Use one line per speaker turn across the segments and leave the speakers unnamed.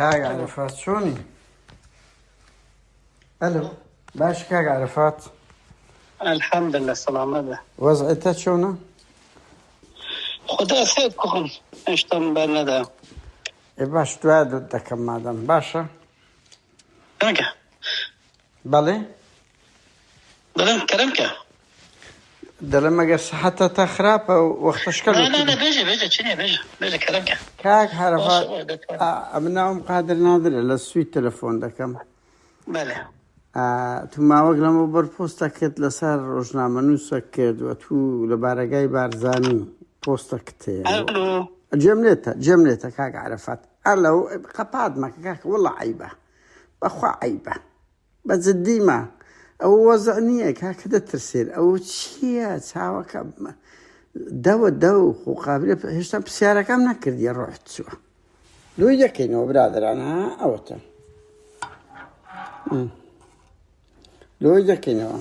كاك عرفات شوني؟ الو باش كاك عرفات؟
الحمد لله سلامة.
وضعيتها شونه؟
خدا سيد كخن اشتم بنده
باش توادو دكم مادام باشا
كرمك
بالي
كرمك.
دلما قص حتى تخراب وقتش كله
لا بيجي تشيني بيجي كرمك
كاك عرفات ابنهم قادر ناظر للسوي تلفون دكم
بله
تو ماوەک لەمە بەرپۆستە کرد لەسەر ڕۆژنامە نووسە کرد و تو لە بارەگای بارزانی پۆستە کتێ جێم لێتە کاک عەرەفات ئەلەو قەپات مەکە کاک وەڵڵا عەیبە بەخوا عەیبە بەجددیمە ئەوە وەزع نییە کاکە دەترسێت ئەوە چییە چاوەکە دەو خۆ قابلە هێشتا پرسیارەکەم نەکردیە ڕۆحت چووە دوی دەکەینەوە برادران ئەوەتە لۆی دەکەینەوە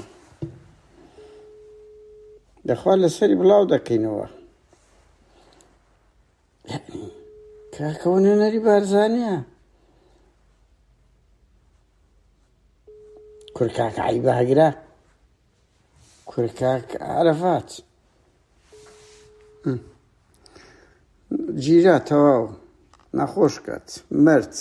دەخوا لەسەری بڵاو دەکەینەوە کاکەوە نوێنەری بارزانیە کورکاک عەیبە هەگرا کورکاک عەرەفات گیرا تەواو نەخۆش کات مرد